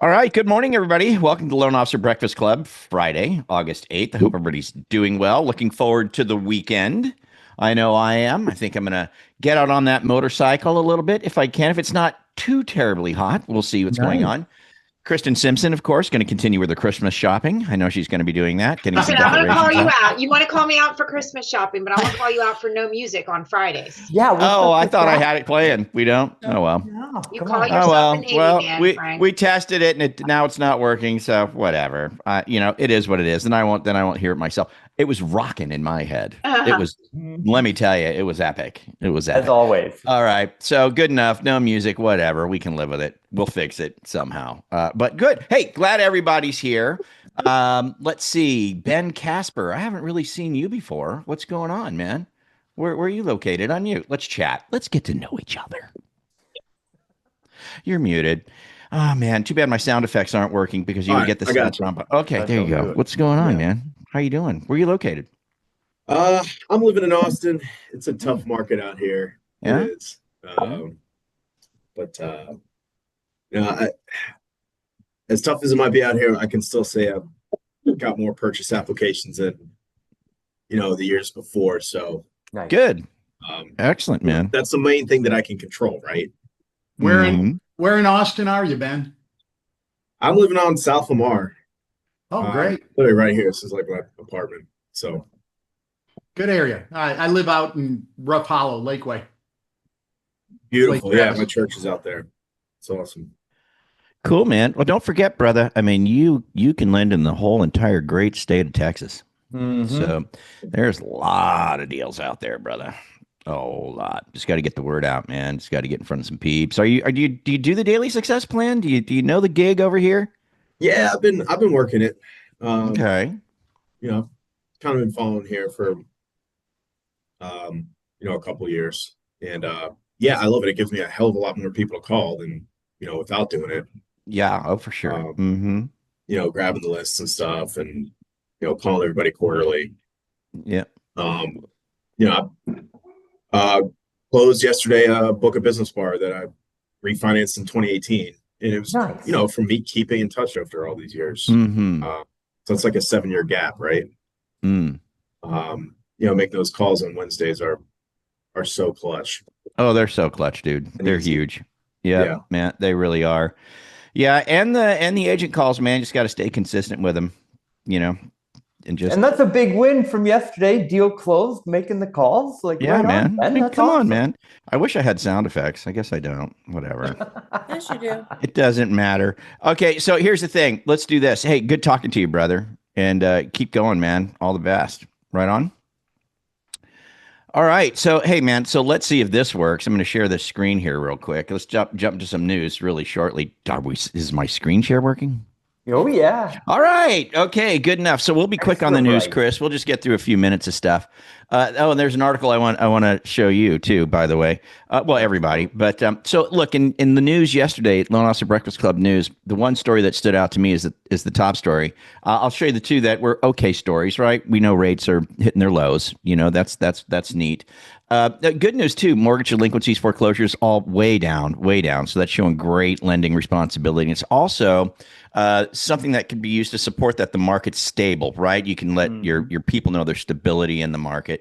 All right. Good morning, everybody. Welcome to Loan Officer Breakfast Club, Friday, August 8th. I hope everybody's doing well. Looking forward to the weekend. I know I am. I think I'm going to get out on that motorcycle a little bit if I can. If it's not too terribly hot, we'll see what's going Nice. on. Kristen Simpson, of course, going to continue with her Christmas shopping. I know she's going to be doing that, getting some Listen, I'm going to call decorations you up. out. You want to call me out for Christmas shopping, but I'm going to call you out for no music on Fridays. Yeah, what's Oh, up I with thought I that? had it playing. We don't? Oh, well. No, You come call on. Oh yourself an well, 80 well man, we Frank. we tested it and now it's not working. So whatever, it is what it is. And I won't hear it myself. It was rocking in my head. It was. Let me tell you, it was epic. It was As epic. always. All right, so good enough. No music, whatever. We can live with it. We'll fix it somehow. But good. Hey, glad everybody's here. Let's see, Ben Casper. I haven't really seen you before. What's going on, man? Where are you located? Unmute. Let's chat. Let's get to know each other. You're muted. Oh man, too bad my sound effects aren't working because you All would right, get the I same got you. prompt. Okay, there you Don't go. do it. What's going on, Yeah. man? How you doing? Where are you located? I'm living in Austin. It's a Hmm. tough market out here. It Yeah. is. Yeah. But as tough as it might be out here, I can still say I've got more purchase applications than the years before. So Nice. Good. um, Excellent, man. that's the main thing that I can control, right? Where Mhm. in where in Austin are you, Ben? I'm living on South Lamar. Oh, great. Literally right here. This is like my apartment. So Good area. I live out in Rough Hollow, Lakeway. beautiful. Lake Yeah, Travis. my church is out there. It's awesome. Cool, man. Well, don't forget, brother. I mean, you can lend in the whole entire great state of Texas. Mhm. So there's a lot of deals out there, brother. A whole lot. Just got to get the word out, man. Just got to get in front of some peeps. Do you do the daily success plan? Do you know the gig over here? Yeah, I've been working it. Okay. You know, kind of been following here for a couple of years. And yeah, I love it. It gives me a hell of a lot more people to call than, without doing it. Yeah. Oh, for sure. Um, Mm-hmm. Grabbing the lists and stuff and, calling everybody quarterly. Yeah. Um, you know, I closed yesterday a book of business bar that I refinanced in 2018. And it was, Nice. from me keeping in touch after all these years. Mm-hmm. So it's like a 7-year gap, right? Mm. Making those calls on Wednesdays are so clutch. Oh, they're so clutch, dude. And They're easy. huge. Yeah, Yeah. man. They really are. Yeah, and the agent calls, man. Just got to stay consistent with them, you know, and just And that's a big win from yesterday. Deal closed, making the calls. Like, yeah, right on, man. Ben. Hey, That's come on, awesome. man. I wish I had sound effects. I guess I don't. Whatever. Yes, you do. It doesn't matter. Okay, so here's the thing. Let's do this. Hey, good talking to you, brother, and keep going, man. All the best. Right on. All right. So, hey, man. So let's see if this works. I'm going to share this screen here real quick. Let's jump into some news really shortly. Is my screen share working? Oh, yeah. All right. Okay. Good enough. So we'll be quick on the Extra news, bright. Chris. We'll just get through a few minutes of stuff. And there's an article I want to show you too. By the way, well, everybody. But so look in the news yesterday, Loan Officer Breakfast Club news. The one story that stood out to me is the top story. I'll show you the two that were okay stories. Right? We know rates are hitting their lows. That's neat. Good news too. Mortgage delinquencies, foreclosures, all way down, way down. So that's showing great lending responsibility. And it's also something that can be used to support that the market's stable, right? You can let your people know there's stability in the market.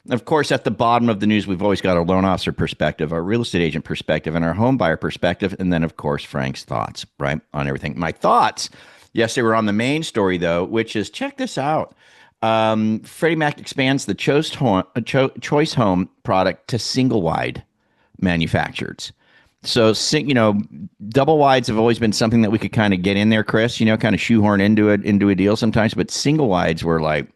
Of course, at the bottom of the news, we've always got our loan officer perspective, our real estate agent perspective, and our home buyer perspective. And then, of course, Frank's thoughts, right, on everything. My thoughts, yes, they were on the main story, though, which is check this out. Freddie Mac expands the choice home product to single wide manufacturers. So, double wides have always been something that we could kind of get in there, Chris, kind of shoehorn into a deal sometimes. But single wides were like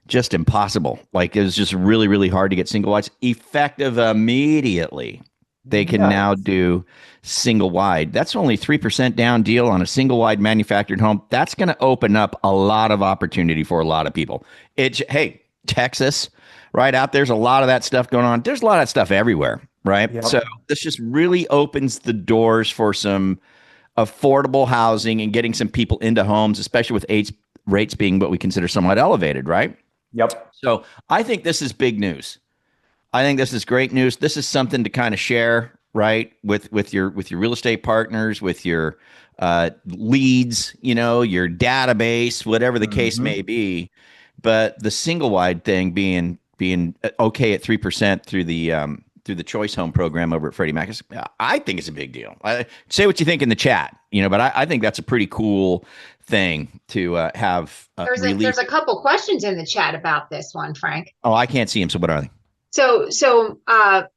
just impossible. Like it was just really, really hard to get single wides effective immediately. They can now do single wide. That's only 3% down deal on a single wide manufactured home. That's going to open up a lot of opportunity for a lot of people. Hey, Texas, right out there's a lot of that stuff going on. There's a lot of that stuff everywhere, right? Yep. So this just really opens the doors for some affordable housing and getting some people into homes, especially with rates being what we consider somewhat elevated, right? Yep. So I think this is big news. I think this is great news. This is something to kind of share right? With your real estate partners, with your leads, your database, whatever the case Mhm. may be. But the single wide thing being okay at 3% through the Choice Home program over at Freddie Mac I think it's a big deal. Say what you think in the chat, but I think that's a pretty cool thing to have There's released. a couple questions in the chat about this one, Frank. Oh, I can't see him. So what are they? So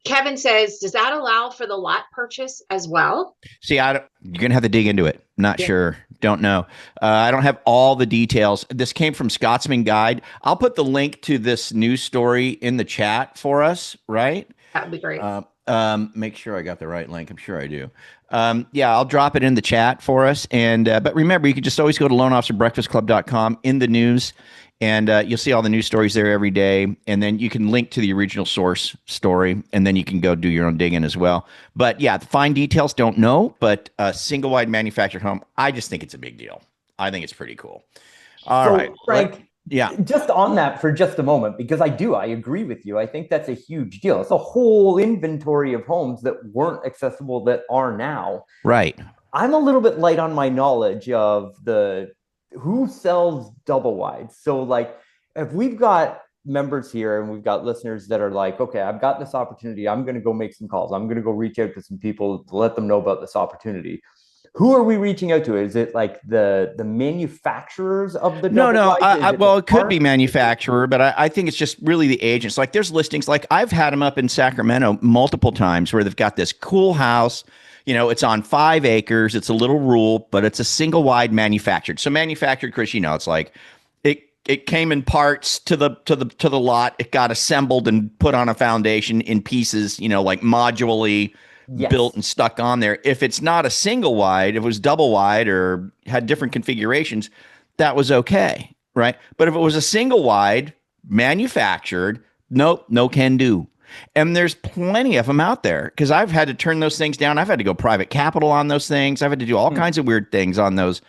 Kevin says, does that allow for the lot purchase as well? See, you're gonna have to dig into it. Not Yeah. sure. Don't know. I don't have all the details. This came from Scotsman Guide. I'll put the link to this news story in the chat for us. Right. That would be great. Make sure I got the right link. I'm sure I do. Yeah, I'll drop it in the chat for us. And but remember, you can just always go to loanofficerbreakfastclub.com in the news, and you'll see all the news stories there every day. And then you can link to the original source story, and then you can go do your own digging as well. But yeah, the fine details don't know. But single wide manufactured home, I just think it's a big deal. I think it's pretty cool. All right, Frank, yeah. Just on that for just a moment, because I agree with you. I think that's a huge deal. It's a whole inventory of homes that weren't accessible that are now. Right. I'm a little bit light on my knowledge of who sells double wides. So like if we've got members here and we've got listeners that are like, okay, I've got this opportunity. I'm going to go make some calls. I'm going to go reach out to some people to let them know about this opportunity. Who are we reaching out to? Is it like the manufacturers of the No, double wides? well, it could be manufacturer, but I think it's just really the agents. Like there's listings, like I've had them up in Sacramento multiple times where they've got this cool house. It's on 5 acres. It's a little rural, but it's a single wide manufactured. So manufactured, Chris, it's like it came in parts to the lot. It got assembled and put on a foundation in pieces, like modularly. Yes. Built and stuck on there. If it's not a single wide, if it was double wide or had different configurations, that was okay, right? But if it was a single wide manufactured, nope, no can do. And there's plenty of them out there because I've had to turn those things down. I've had to go private capital on those things. I've had to do all kinds of weird things on those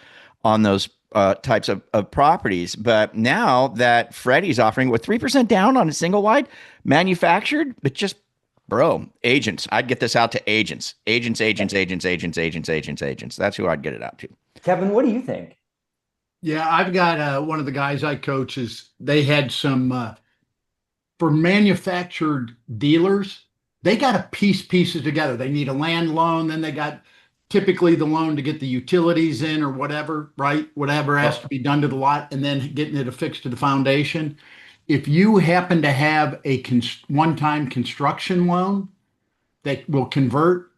types of properties. But now that Freddie's offering with 3% down on a single wide manufactured, it just bro, agents. I'd get this out to agents. Agents. That's who I'd get it out to. Kevin, what do you think? Yeah, I've got one of the guys I coach they had some for manufactured dealers. They got to piece pieces together. They need a land loan. Then they got typically the loan to get the utilities in or whatever, right? Whatever has to be done to the lot, and then getting it affixed to the foundation. If you happen to have a one-time construction loan that will convert,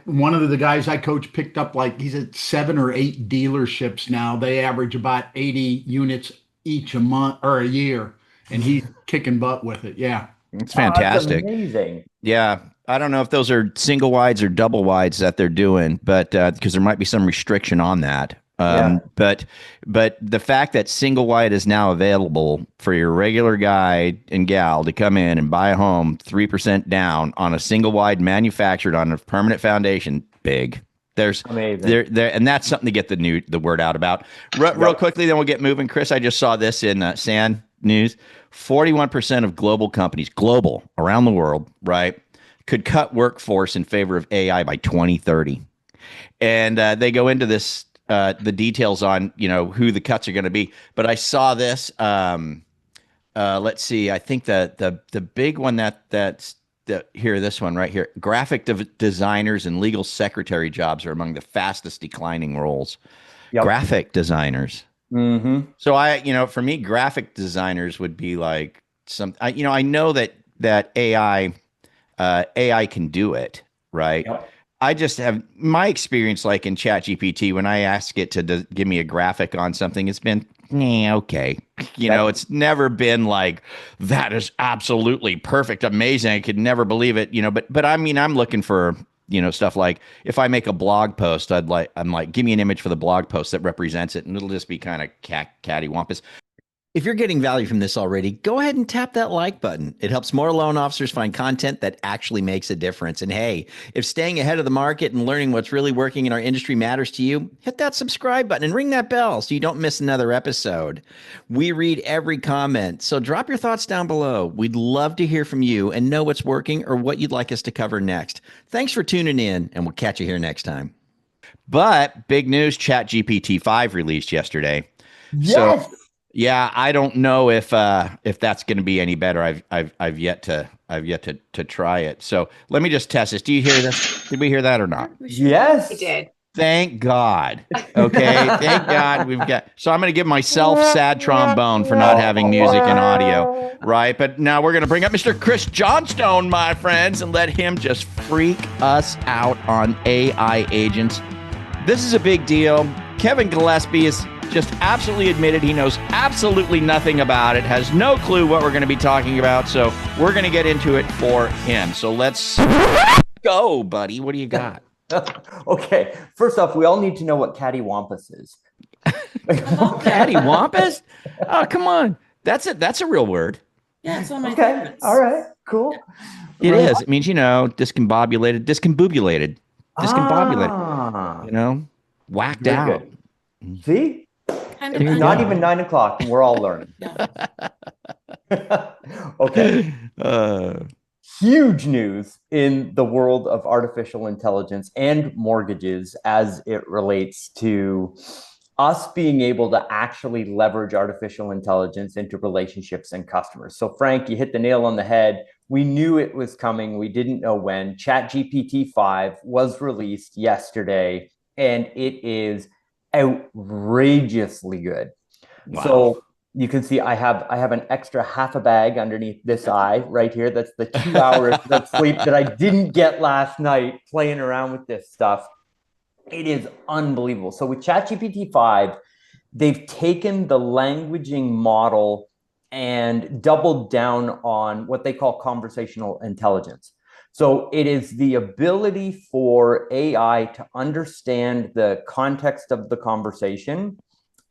one of the guys I coach picked up he's at 7 or 8 dealerships now. They average about 80 units each a month or a year, and he's kicking butt with it. Yeah, it's fantastic. That's amazing. Yeah, I don't know if those are single wides or double wides that they're doing, but because there might be some restriction on that. But the fact that single wide is now available for your regular guy and gal to come in and buy a home 3% down on a single wide manufactured on a permanent foundation, big. There's amazing. There, and that's something to get the word out about. Real quickly, then we'll get moving. Chris, I just saw this in SAN News. 41% of global companies, around the world, right, could cut workforce in favor of AI by 2030, and they go into this. The details on who the cuts are going to be, but I saw this. Let's see. I think the big one that's here. This one right here. Graphic designers and legal secretary jobs are among the fastest declining roles. Yep. Graphic designers. Mm-hmm. So for me, graphic designers would be like I know that AI can do it, right? Yep. I just have my experience like in ChatGPT when I ask it to give me a graphic on something, it's been okay. It's never been like that is absolutely perfect, amazing. I could never believe it, but I mean, I'm looking for, stuff like if I make a blog post, I'm like, give me an image for the blog post that represents it. And it'll just be kind of cattywampus. If you're getting value from this already, go ahead and tap that like button. It helps more loan officers find content that actually makes a difference. And hey, if staying ahead of the market and learning what's really working in our industry matters to you, hit that subscribe button and ring that bell so you don't miss another episode. We read every comment, so drop your thoughts down below. We'd love to hear from you and know what's working or what you'd like us to cover next. Thanks for tuning in, and we'll catch you here next time. But big news, ChatGPT 5 released yesterday. Yes. So yeah, I don't know if that's going to be any better. I've yet to try it. So let me just test this. Do you hear this? Did we hear that or not? Yes. I did. Thank God. Okay, thank God we've got. So I'm going to give myself sad trombone for not having music and audio, right? But now we're going to bring up Mr. Chris Johnstone, my friends, and let him just freak us out on AI agents. This is a big deal. Kevin Gillespie is just absolutely admitted he knows absolutely nothing about it, has no clue what we're going to be talking about. So we're going to get into it for him. So let's go, buddy. What do you got? Okay. First off, we all need to know what cattywampus is. Cattywampus? Oh, come on. That's it. That's a real word. Yeah, it's one of my Okay. favorites. All right. Cool. It is. It means, discombobulated, discombobulated, whacked Very out. good. See? Kind It's of not un- even 9 o'clock and we're all learning. Okay. Huge news in the world of artificial intelligence and mortgages as it relates to us being able to actually leverage artificial intelligence into relationships and customers. So Frank, you hit the nail on the head. We knew it was coming. We didn't know when. ChatGPT 5 was released yesterday, and it is outrageously good. Wow. So you can see I have an extra half a bag underneath this eye right here. That's the 2 hours of sleep that I didn't get last night playing around with this stuff. It is unbelievable. So with ChatGPT 5, they've taken the languaging model and doubled down on what they call conversational intelligence. So it is the ability for AI to understand the context of the conversation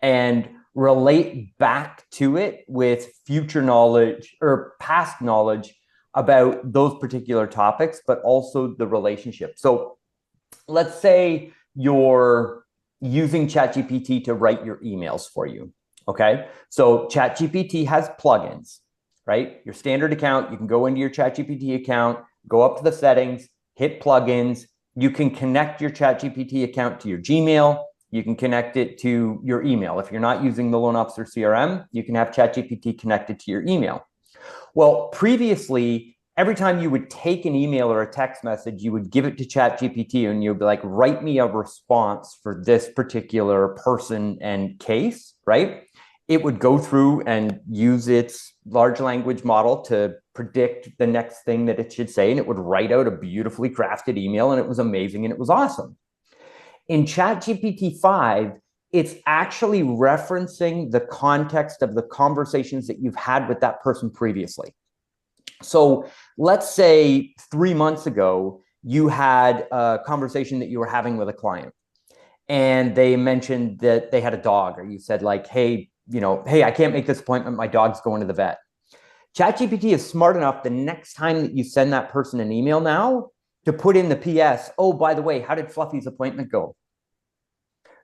and relate back to it with future knowledge or past knowledge about those particular topics, but also the relationship. So let's say you're using ChatGPT to write your emails for you. Okay. So ChatGPT has plugins, right? Your standard account, you can go into your ChatGPT account, go up to the settings, hit plugins. You can connect your ChatGPT account to your Gmail. You can connect it to your email. If you're not using the Loan Officer CRM, you can have ChatGPT connected to your email. Well, previously, every time you would take an email or a text message, you would give it to ChatGPT and you'd be like, write me a response for this particular person and case, right? It would go through and use its large language model to predict the next thing that it should say. And it would write out a beautifully crafted email, and it was amazing and it was awesome. In ChatGPT 5, it's actually referencing the context of the conversations that you've had with that person previously. So let's say 3 months ago, you had a conversation that you were having with a client and they mentioned that they had a dog, or you said like, hey, I can't make this appointment. My dog's going to the vet. ChatGPT is smart enough the next time that you send that person an email now to put in the PS, oh, by the way, how did Fluffy's appointment go?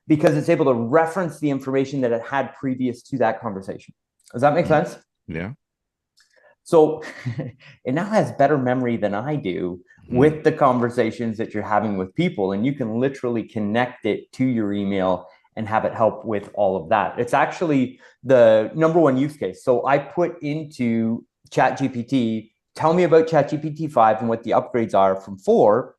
Because it's able to reference the information that it had previous to that conversation. Does that make sense? Yeah. So it now has better memory than I do with the conversations that you're having with people. And you can literally connect it to your email and have it help with all of that. It's actually the number one use case. So I put into ChatGPT, tell me about ChatGPT 5 and what the upgrades are from 4,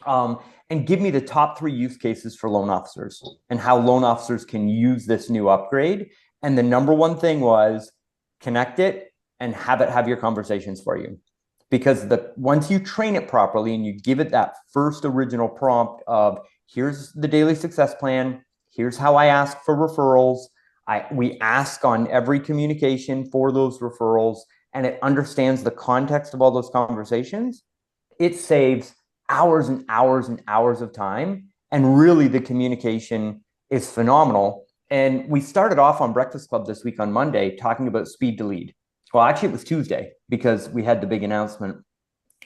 and give me the top 3 use cases for loan officers and how loan officers can use this new upgrade. And the number one thing was connect it and have it have your conversations for you. Because once you train it properly and you give it that first original prompt of here's the daily success plan, here's how I ask for referrals, we ask on every communication for those referrals, and it understands the context of all those conversations, it saves hours and hours and hours of time. And really the communication is phenomenal. And we started off on Breakfast Club this week on Monday talking about speed to lead. Well, actually, it was Tuesday because we had the big announcement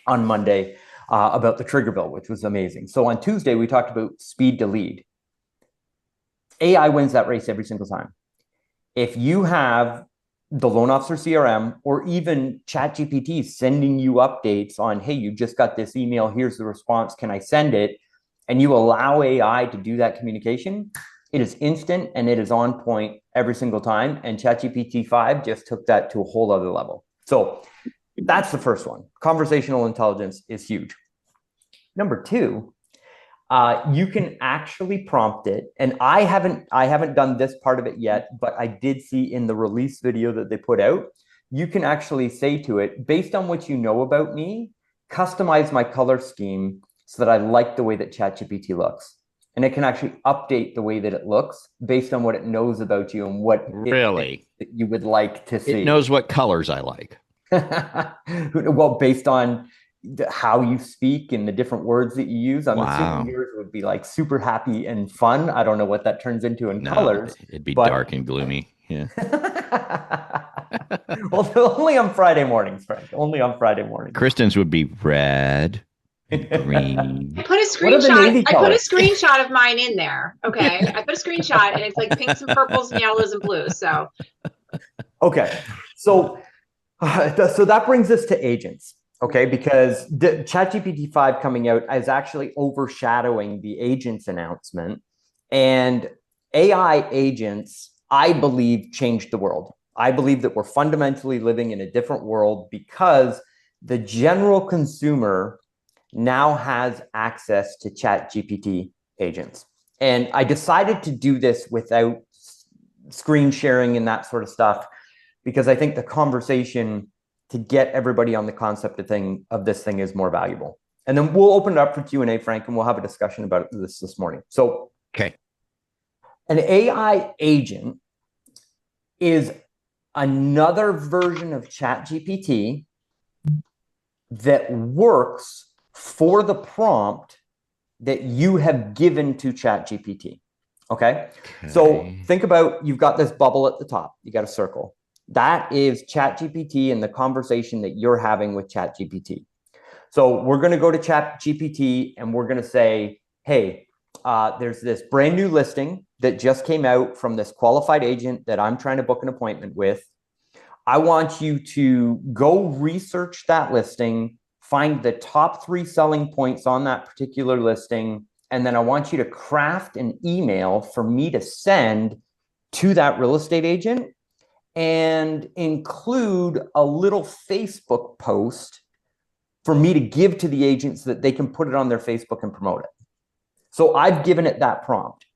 on Monday about the trigger bill, which was amazing. So on Tuesday, we talked about speed to lead. AI wins that race every single time. If you have the loan officer CRM or even ChatGPT sending you updates on, hey, you just got this email, here's the response, can I send it? And you allow AI to do that communication, it is instant and it is on point every single time. And ChatGPT 5 just took that to a whole other level. So that's the first one. Conversational intelligence is huge. Number two, you can actually prompt it, and I haven't done this part of it yet, but I did see in the release video that they put out, you can actually say to it, based on what you know about me, customize my color scheme so that I like the way that ChatGPT looks. And it can actually update the way that it looks based on what it knows about you and what Really that you would like to see. It knows what colors I like. Well, based on how you speak and the different words that you use, I'm Wow. assuming yours would be like super happy and fun. I don't know what that turns into in colors. It'd be but... dark and gloomy. Yeah. Well, only on Friday mornings, Frank. Only on Friday mornings. Kristen's would be red and green. I put a screenshot. I put a screenshot of mine in there. Okay, I put a screenshot, and it's like pinks and purples and yellows and blues. So, okay, so that brings us to agents. Okay, because the ChatGPT 5 coming out is actually overshadowing the agents announcement, and AI agents, I believe, changed the world. I believe that we're fundamentally living in a different world because the general consumer now has access to ChatGPT agents. And I decided to do this without screen sharing and that sort of stuff, because I think the conversation to get everybody on the concept of this thing is more valuable. And then we'll open it up for Q&A, Frank, and we'll have a discussion about this morning. So, okay. An AI agent is another version of ChatGPT that works for the prompt that you have given to ChatGPT. Okay? So think about, you've got this bubble at the top. You got a circle. That is ChatGPT and the conversation that you're having with ChatGPT. So we're going to go to ChatGPT and we're going to say, hey, there's this brand new listing that just came out from this qualified agent that I'm trying to book an appointment with. I want you to go research that listing, find the top 3 selling points on that particular listing, and then I want you to craft an email for me to send to that real estate agent and include a little Facebook post for me to give to the agents so that they can put it on their Facebook and promote it. So I've given it that prompt.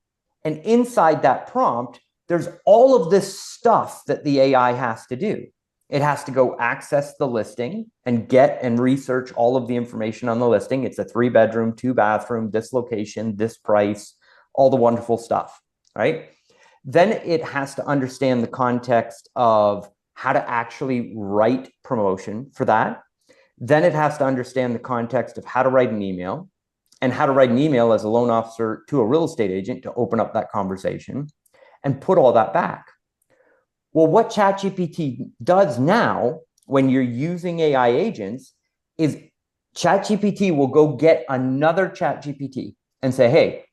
And inside that prompt, there's all of this stuff that the AI has to do. It has to go access the listing and get and research all of the information on the listing. It's a 3-bedroom, 2-bathroom, this location, this price, all the wonderful stuff, right? Then it has to understand the context of how to actually write promotion for that. Then it has to understand the context of how to write an email and how to write an email as a loan officer to a real estate agent to open up that conversation and put all that back. Well, what ChatGPT does now when you're using AI agents is ChatGPT will go get another ChatGPT and say, hey,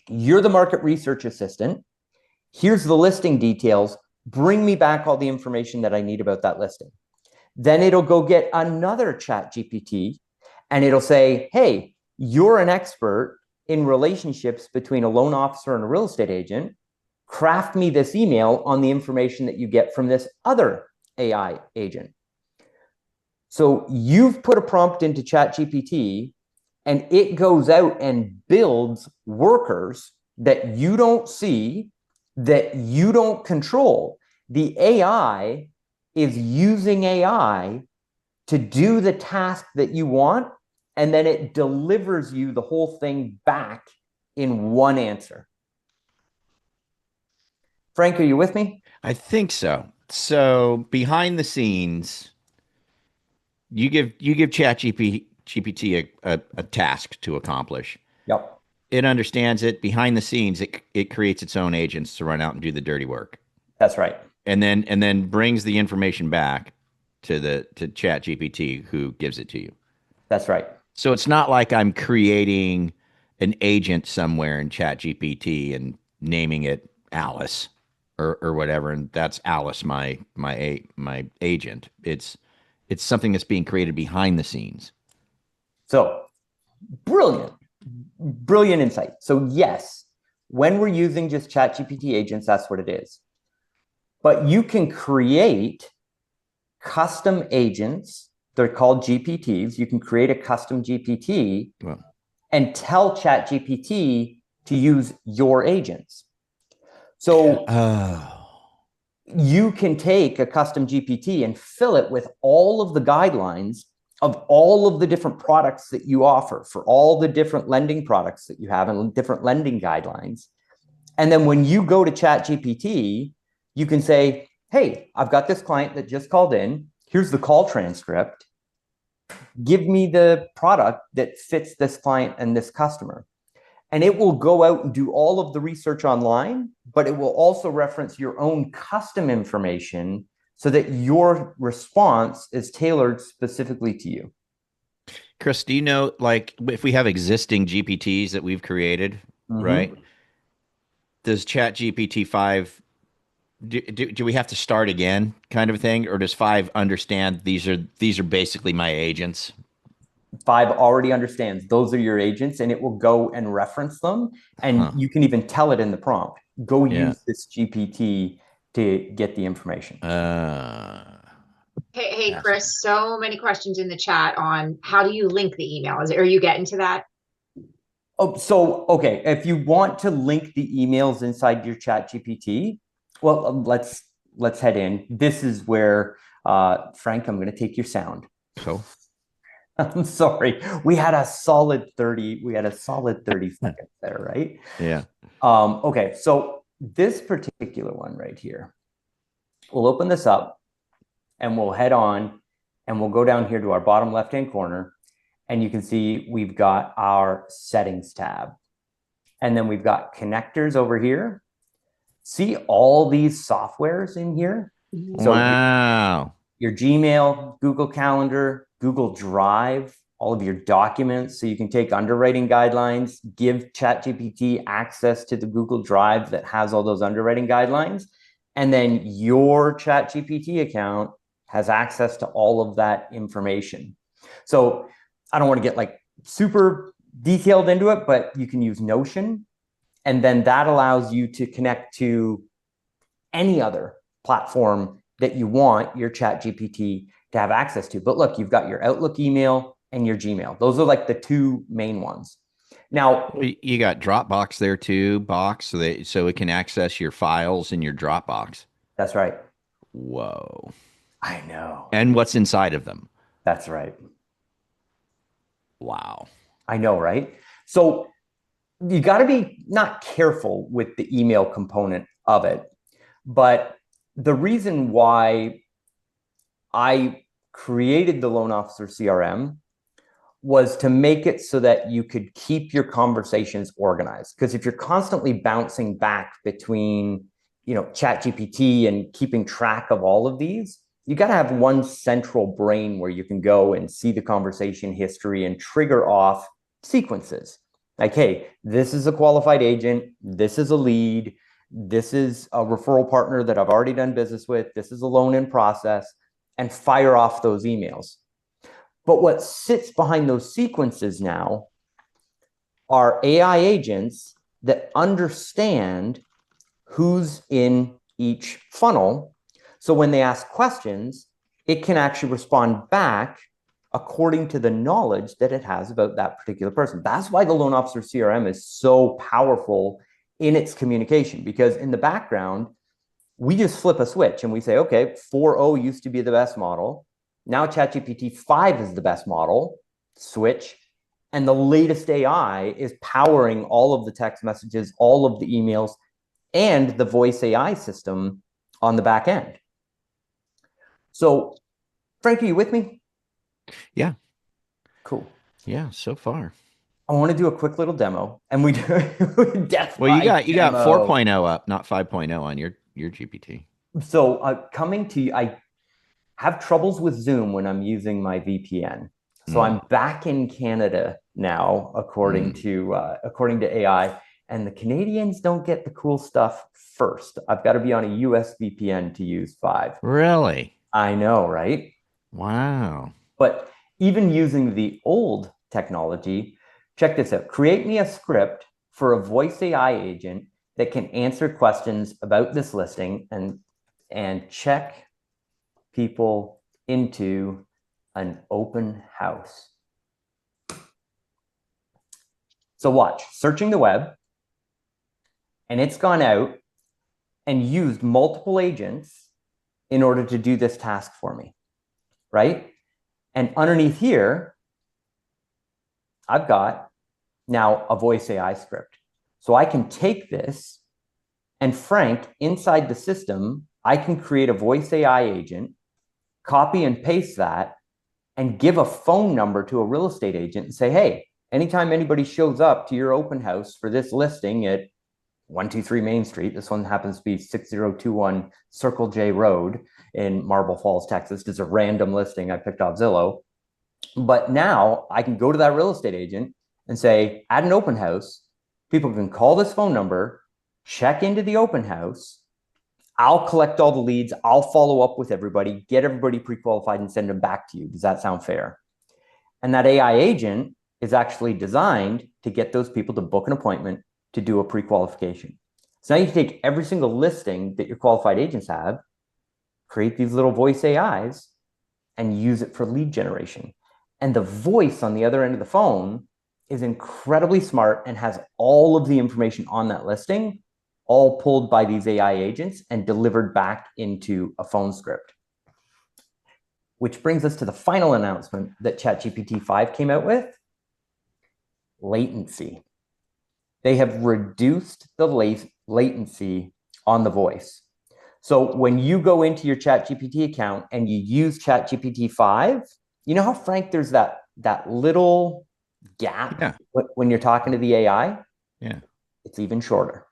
you're the market research assistant. Here's the listing details. Bring me back all the information that I need about that listing. Then it'll go get another ChatGPT and it'll say, hey, you're an expert in relationships between a loan officer and a real estate agent. Craft me this email on the information that you get from this other AI agent. So you've put a prompt into ChatGPT and it goes out and builds workers that you don't see, that you don't control. The AI is using AI to do the task that you want, and then it delivers you the whole thing back in one answer. Frank, are you with me? I think so. So behind the scenes, you give ChatGPT a task to accomplish. Yep. It understands it behind the scenes. It creates its own agents to run out and do the dirty work, That's right. and then brings the information back to Chat GPT, who gives it to you. That's right. So it's not like I'm creating an agent somewhere in Chat GPT and naming it Alice or whatever, and that's Alice, my agent. It's something that's being created behind the scenes. So brilliant insight. So yes, when we're using just ChatGPT agents, that's what it is. But you can create custom agents. They're called GPTs. You can create a custom GPT and tell ChatGPT to use your agents. So you can take a custom GPT and fill it with all of the guidelines of all of the different products that you offer for all the different lending products that you have and different lending guidelines. And then when you go to ChatGPT, you can say, hey, I've got this client that just called in. Here's the call transcript. Give me the product that fits this client and this customer. And it will go out and do all of the research online, but it will also reference your own custom information so that your response is tailored specifically to you. Chris, do you know, like, if we have existing GPTs that we've created, right? Does Chat GPT 5, do we have to start again, kind of thing? Or does 5 understand these are basically my agents? 5 already understands those are your agents, and it will go and reference them. And you can even tell it in the prompt, go use this GPT to get the information. Hey, Chris, so many questions in the chat on how do you link the email? Are you getting to that? Oh, so, okay. If you want to link the emails inside your Chat GPT, well, let's head in. This is where, Frank, I'm going to take your sound. So I'm sorry. We had a solid 30 seconds there, right? Yeah. Okay. So this particular one right here, we'll open this up and we'll head on and we'll go down here to our bottom left-hand corner. And you can see we've got our settings tab. And then we've got connectors over here. See all these softwares in here? So wow. Your Gmail, Google Calendar, Google Drive, all of your documents. So you can take underwriting guidelines, give ChatGPT access to the Google Drive that has all those underwriting guidelines. And then your ChatGPT account has access to all of that information. So I don't want to get like super detailed into it, but you can use Notion. And then that allows you to connect to any other platform that you want your ChatGPT to have access to. But look, you've got your Outlook email and your Gmail. Those are like the 2 main ones. Now, you got Dropbox there too, so it can access your files in your Dropbox. That's right. Whoa. I know. And what's inside of them. That's right. Wow. I know, right? So you got to be not careful with the email component of it. But the reason why I created the Loan Officer CRM was to make it so that you could keep your conversations organized. Because if you're constantly bouncing back between, ChatGPT and keeping track of all of these, you got to have one central brain where you can go and see the conversation history and trigger off sequences. Like, hey, this is a qualified agent. This is a lead. This is a referral partner that I've already done business with. This is a loan in process, and fire off those emails. But what sits behind those sequences now are AI agents that understand who's in each funnel. So when they ask questions, it can actually respond back according to the knowledge that it has about that particular person. That's why the Loan Officer CRM is so powerful in its communication, because in the background, we just flip a switch and we say, okay, 4.0 used to be the best model. Now ChatGPT 5 is the best model, switch. And the latest AI is powering all of the text messages, all of the emails, and the voice AI system on the back end. So, Frank, are you with me? Yeah. Cool. Yeah, so far. I want to do a quick little demo, and we do death Well, you by got demo. 4.0 up, not 5.0 on your GPT. So coming to you, I have troubles with Zoom when I'm using my VPN. So I'm back in Canada now, according to AI, and the Canadians don't get the cool stuff first. I've got to be on a US VPN to use 5. Really? I know, right? Wow. But even using the old technology, check this out. Create me a script for a voice AI agent that can answer questions about this listing and check people into an open house. So watch, searching the web, and it's gone out and used multiple agents in order to do this task for me, right? And underneath here, I've got now a voice AI script. So I can take this, and Frank, inside the system, I can create a voice AI agent, copy and paste that, and give a phone number to a real estate agent and say, hey, anytime anybody shows up to your open house for this listing at 123 Main Street, this one happens to be 6021 Circle J Road in Marble Falls, Texas. It's a random listing I picked off Zillow. But now I can go to that real estate agent and say, at an open house, people can call this phone number, check into the open house. I'll collect all the leads. I'll follow up with everybody, get everybody pre-qualified and send them back to you. Does that sound fair? And that AI agent is actually designed to get those people to book an appointment to do a pre-qualification. So now you can take every single listing that your qualified agents have, create these little voice AIs, and use it for lead generation. And the voice on the other end of the phone is incredibly smart and has all of the information on that listing, all pulled by these AI agents and delivered back into a phone script. Which brings us to the final announcement that ChatGPT 5 came out with: latency. They have reduced the latency on the voice. So when you go into your ChatGPT account and you use ChatGPT 5, you know how, Frank, there's that little gap when you're talking to the AI? Yeah. It's even shorter.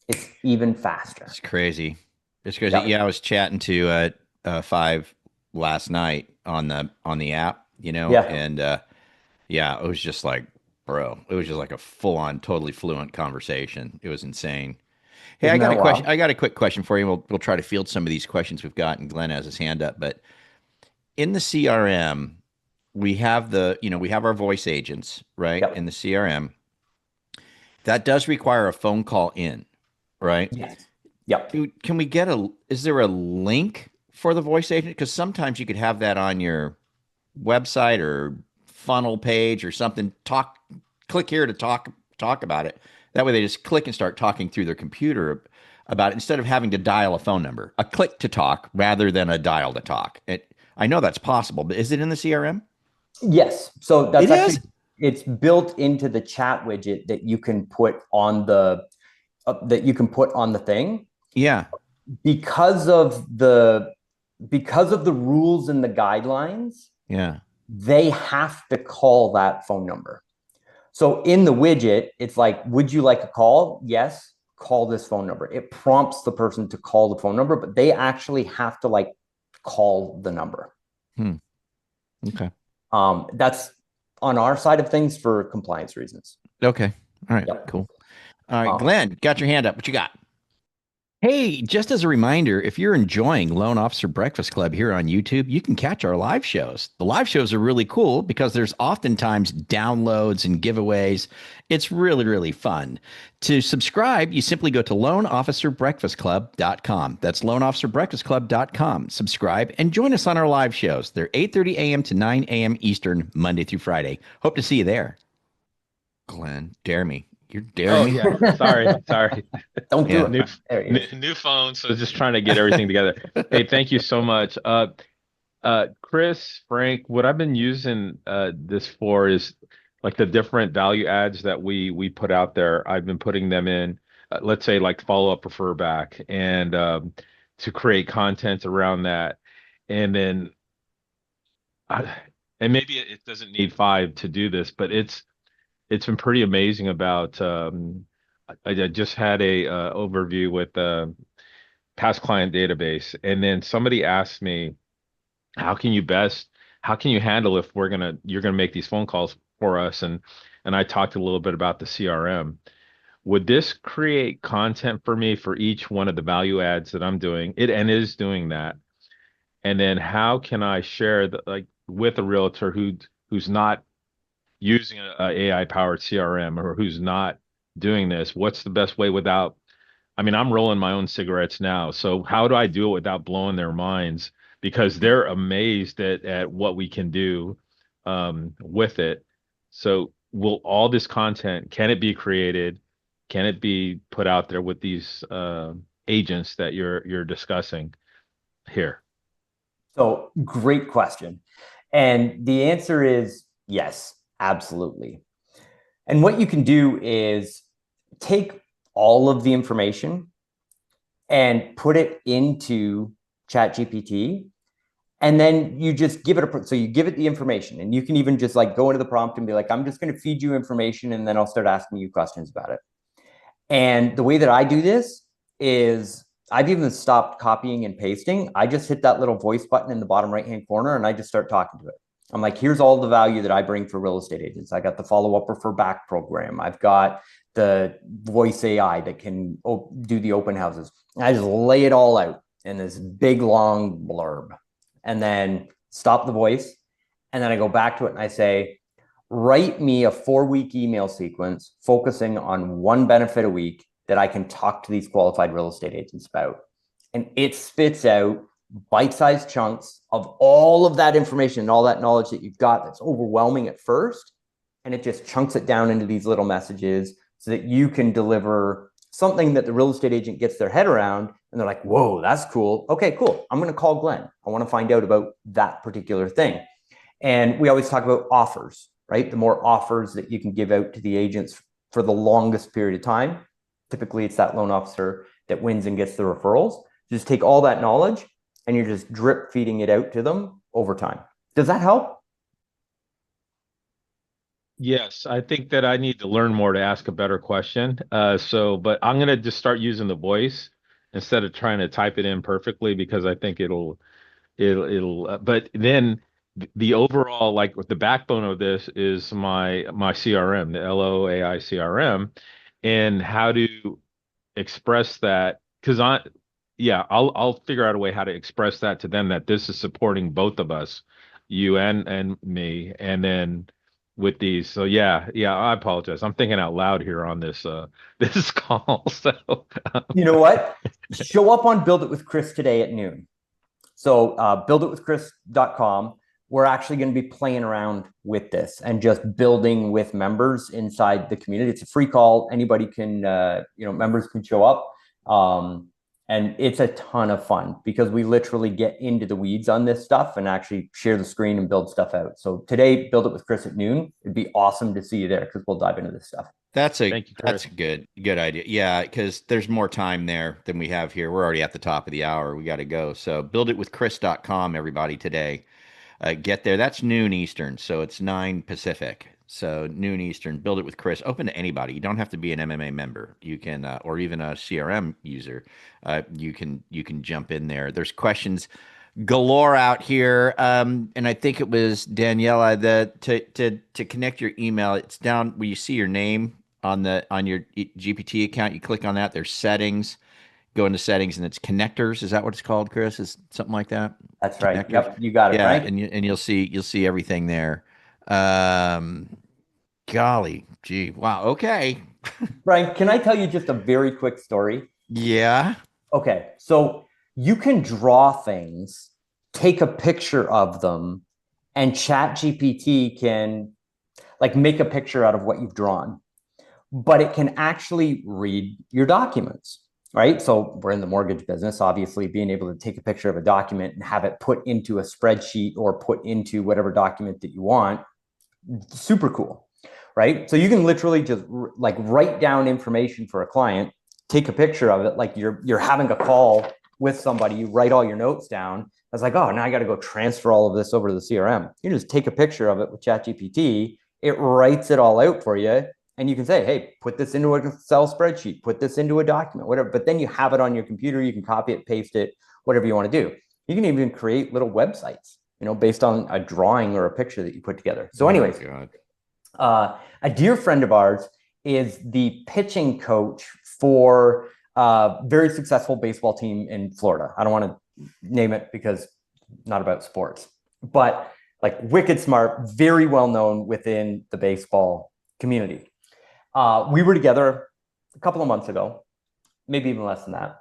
It's even faster. It's crazy. It's crazy. Yep. Yeah, I was chatting to 5 last night on the app, and it was just like, bro, it was just like a full-on, totally fluent conversation. It was insane. Hey, I got a question. I got a quick question for you. We'll try to field some of these questions we've got, and Glenn has his hand up. But in the CRM, we have we have our voice agents, right? Yep. In the CRM, that does require a phone call in, right? Yes. Yep. Can we get is there a link for the voice agent? Because sometimes you could have that on your website or funnel page or something. Click here to talk about it. That way they just click and start talking through their computer about it instead of having to dial a phone number. A click to talk rather than a dial to talk. I know that's possible, but is it in the CRM? Yes. So that's it's built into the chat widget that you can put on the thing. Yeah. Because of the rules and the guidelines. Yeah. They have to call that phone number. So in the widget, it's like, would you like a call? Yes, call this phone number. It prompts the person to call the phone number, but they actually have to call the number. Okay. That's on our side of things for compliance reasons. Okay. All right. Yep. Cool. All right, Glenn, got your hand up. What you got? Hey, just as a reminder, if you're enjoying Loan Officer Breakfast Club here on YouTube, you can catch our live shows. The live shows are really cool because there's oftentimes downloads and giveaways. It's really, really fun. To subscribe, you simply go to loanofficerbreakfastclub.com. That's loanofficerbreakfastclub.com. Subscribe and join us on our live shows. They're 8:30 a.m. to 9 a.m. Eastern, Monday through Friday. Hope to see you there. Glenn, dare me. You're daring me. Yeah. Sorry. Don't do it. New phone, so just trying to get everything together. Hey, thank you so much. Chris, Frank, what I've been using this for is like the different value adds that we put out there. I've been putting them in, let's say like follow up, refer back, and to create content around that. And then, and maybe it doesn't need 5 to do this, but it's it's been pretty amazing about, I just had a overview with past client database, and then somebody asked me, how can you best, how can you handle if you're gonna make these phone calls for us? And I talked a little bit about the CRM. Would this create content for me for each one of the value adds that I'm doing? It and is doing that. And then how can I share like with a realtor who's not using a AI powered CRM, or who's not doing this? What's the best way without, I mean, I'm rolling my own cigarettes now. So how do I do it without blowing their minds? Because they're amazed at what we can do with it. So will all this content, can it be created? Can it be put out there with these agents that you're discussing here? So great question. And the answer is yes, absolutely. And what you can do is take all of the information and put it into ChatGPT. And then you just give it so you give it the information, and you can even just like go into the prompt and be like, I'm just going to feed you information, and then I'll start asking you questions about it. And the way that I do this is I've even stopped copying and pasting. I just hit that little voice button in the bottom right-hand corner, and I just start talking to it. I'm like, here's all the value that I bring for real estate agents. I got the follow-up refer back program. I've got the voice AI that can do the open houses. I just lay it all out in this big, long blurb, and then stop the voice. And then I go back to it and I say, write me a 4-week email sequence focusing on one benefit a week that I can talk to these qualified real estate agents about. And it spits out bite-sized chunks of all of that information and all that knowledge that you've got that's overwhelming at first. And it just chunks it down into these little messages so that you can deliver something that the real estate agent gets their head around. And they're like, whoa, that's cool. Okay, cool. I'm going to call Glenn. I want to find out about that particular thing. And we always talk about offers, right? The more offers that you can give out to the agents for the longest period of time, typically it's that loan officer that wins and gets the referrals. Just take all that knowledge and you're just drip feeding it out to them over time. Does that help? Yes, I think that I need to learn more to ask a better question. But I'm gonna just start using the voice instead of trying to type it in perfectly, because I think but then the overall, like the backbone of this is my CRM, the LOAI CRM, and how to express that. Because I'll figure out a way how to express that to them, that this is supporting both of us, you and me, and then with these. So I apologize. I'm thinking out loud here on this this call. So you know what? Show up on Build It with Chris today at noon. So builditwithchris.com. We're actually going to be playing around with this and just building with members inside the community. It's a free call. Anybody can, members can show up. And it's a ton of fun because we literally get into the weeds on this stuff and actually share the screen and build stuff out. So today, Build It with Chris at noon. It'd be awesome to see you there because we'll dive into this stuff. That's a good idea. Yeah, because there's more time there than we have here. We're already at the top of the hour. We got to go. So builditwithchris.com, everybody, today. Get there. That's noon Eastern, so it's 9 Pacific. So noon Eastern. Build It with Chris. Open to anybody. You don't have to be an MMA member. You can, or even a CRM user. You can jump in there. There's questions galore out here. And I think it was Daniela that to connect your email. It's down where you see your name on your GPT account. You click on that. There's settings. Go into settings and it's connectors. Is that what it's called, Chris? Is something like that? That's right. Connectors? Yep, you got it. Yeah, right. And you'll see everything there. Golly, gee, wow. Okay, Brian, can I tell you just a very quick story? Yeah. Okay, so you can draw things, take a picture of them, and ChatGPT can like make a picture out of what you've drawn, but it can actually read your documents. Right. So we're in the mortgage business, obviously being able to take a picture of a document and have it put into a spreadsheet or put into whatever document that you want. Super cool. Right. So you can literally just like write down information for a client, take a picture of it. Like you're having a call with somebody, you write all your notes down. I was like, oh, now I got to go transfer all of this over to the CRM. You just take a picture of it with ChatGPT. it writes it all out for you. And you can say, hey, put this into an Excel spreadsheet, put this into a document, whatever. But then you have it on your computer. You can copy it, paste it, whatever you want to do. You can even create little websites, based on a drawing or a picture that you put together. So anyways, a dear friend of ours is the pitching coach for a very successful baseball team in Florida. I don't want to name it because it's not about sports, but like wicked smart, very well known within the baseball community. We were together a couple of months ago, maybe even less than that.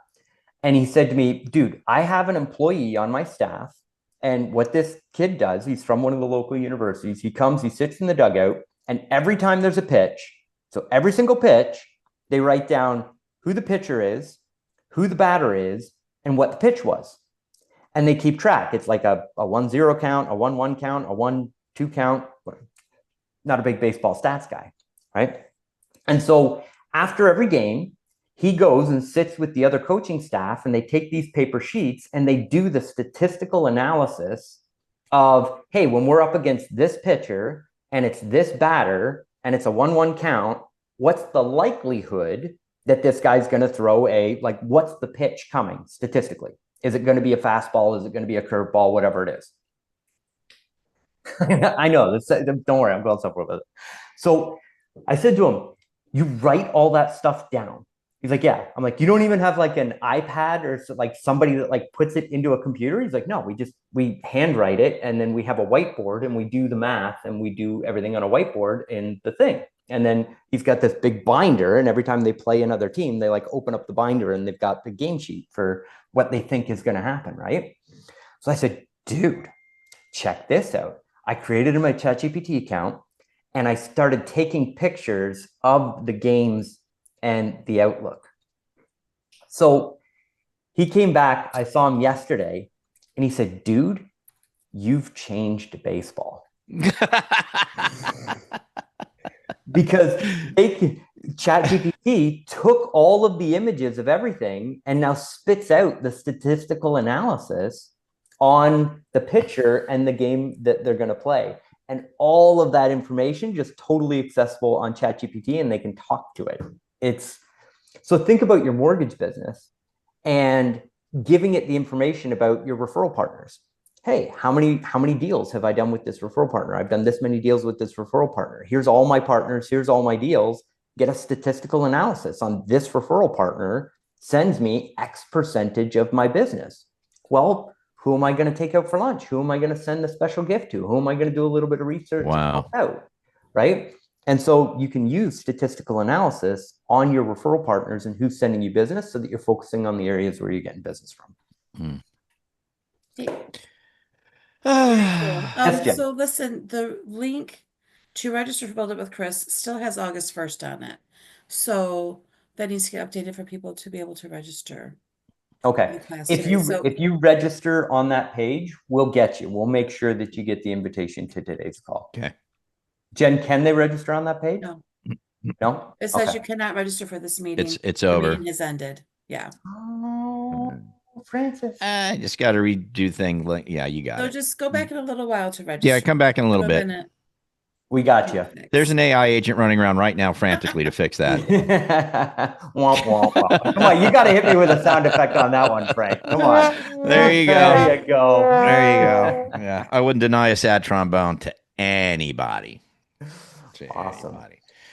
And he said to me, dude, I have an employee on my staff. And what this kid does, he's from one of the local universities. He comes, he sits in the dugout, and every time there's a pitch, so every single pitch, they write down who the pitcher is, who the batter is, and what the pitch was. And they keep track. It's like a 1-0 count, a 1-1 count, a 1-2 count. Not a big baseball stats guy, right? And so after every game, he goes and sits with the other coaching staff, and they take these paper sheets and they do the statistical analysis of, hey, when we're up against this pitcher and it's this batter and it's a 1-1 count, what's the likelihood that this guy's going to throw what's the pitch coming statistically? Is it going to be a fastball? Is it going to be a curveball? Whatever it is. I know. Don't worry. I'm going somewhere with it. So I said to him, you write all that stuff down. He's like, yeah. I'm like, you don't even have like an iPad or like somebody that like puts it into a computer? He's like, no, we handwrite it, and then we have a whiteboard and we do the math and we do everything on a whiteboard in the thing. And then he's got this big binder, and every time they play another team, they like open up the binder and they've got the game sheet for what they think is going to happen, right? So I said, dude, check this out. I created my ChatGPT account, and I started taking pictures of the games and the outlook. So he came back, I saw him yesterday, and he said, dude, you've changed baseball. Because ChatGPT took all of the images of everything and now spits out the statistical analysis on the pitcher and the game that they're going to play. And all of that information just totally accessible on ChatGPT, and they can talk to it. So think about your mortgage business and giving it the information about your referral partners. Hey, how many deals have I done with this referral partner? I've done this many deals with this referral partner. Here's all my partners. Here's all my deals. Get a statistical analysis on this referral partner sends me X percentage of my business. Well, who am I going to take out for lunch? Who am I going to send a special gift to? Who am I going to do a little bit of research out? Right? And so you can use statistical analysis on your referral partners and who's sending you business, so that you're focusing on the areas where you're getting business from. So listen, the link to register for Build It with Chris still has August 1st on it. So that needs to get updated for people to be able to register. Okay. If you register on that page, we'll make sure that you get the invitation to today's call. Okay. Jen, can they register on that page? No? It says you cannot register for this meeting. It's over. The meeting is ended. Yeah. Oh, Francis. I just got to redo things. You got it. So just go back in a little while to register. Yeah, come back in a little bit. We got you. There's an AI agent running around right now frantically to fix that. Womp, womp, womp. Come on, you got to hit me with a sound effect on that one, Frank. Come on. There you go. There you go. There you go. Yeah, I wouldn't deny a sad trombone to anybody. Awesome.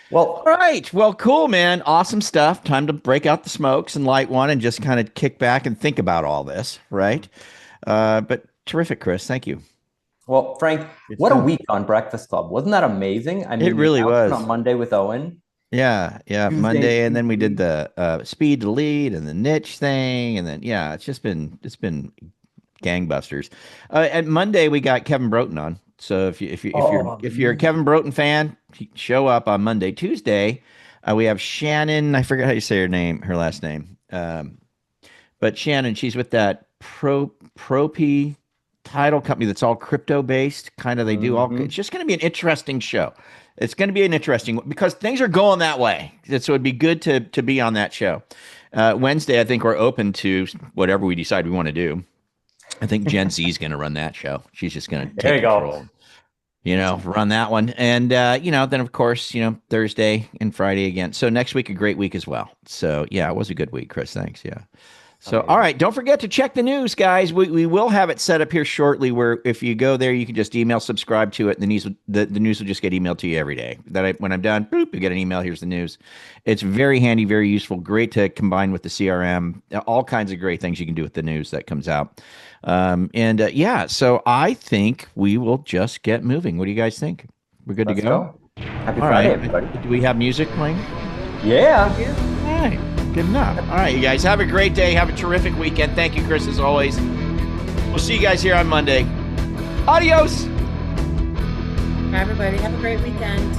Well, all right. Well, cool, man. Awesome stuff. Time to break out the smokes and light one and just kind of kick back and think about all this, right? But terrific, Chris. Thank you. Well, Frank, what a week on Breakfast Club. Wasn't that amazing? I mean, it really was. On Monday with Owen. Yeah. Tuesday, Monday, and then we did the speed to lead and the niche thing, and then it's been gangbusters. At Monday we got Kevin Broughton on. So if you're a Kevin Broughton fan, show up on Monday. Tuesday, we have Shannon. I forget how you say her last name. But Shannon, she's with that Propi title company that's all crypto based. Kind of, they do all. It's just going to be an interesting show. It's going to be an interesting because things are going that way. So it'd be good to be on that show. Wednesday, I think we're open to whatever we decide we want to do. I think Gen Z is going to run that show. She's just going to take control. run that one. And, then of course, Thursday and Friday again. So next week, a great week as well. So yeah, it was a good week, Chris. Thanks. Yeah. So, all right. Don't forget to check the news, guys. We will have it set up here shortly where if you go there, you can just email, subscribe to it. And the news will just get emailed to you every day. When I'm done, boop, you get an email. Here's the news. It's very handy, very useful, great to combine with the CRM, all kinds of great things you can do with the news that comes out. So I think we will just get moving. What do you guys think? We're good to go? Happy Friday, everybody. Do we have music playing? Yeah. All right. Good enough. All right, you guys have a great day. Have a terrific weekend. Thank you, Chris, as always. We'll see you guys here on Monday. Adios. Bye, everybody. Have a great weekend.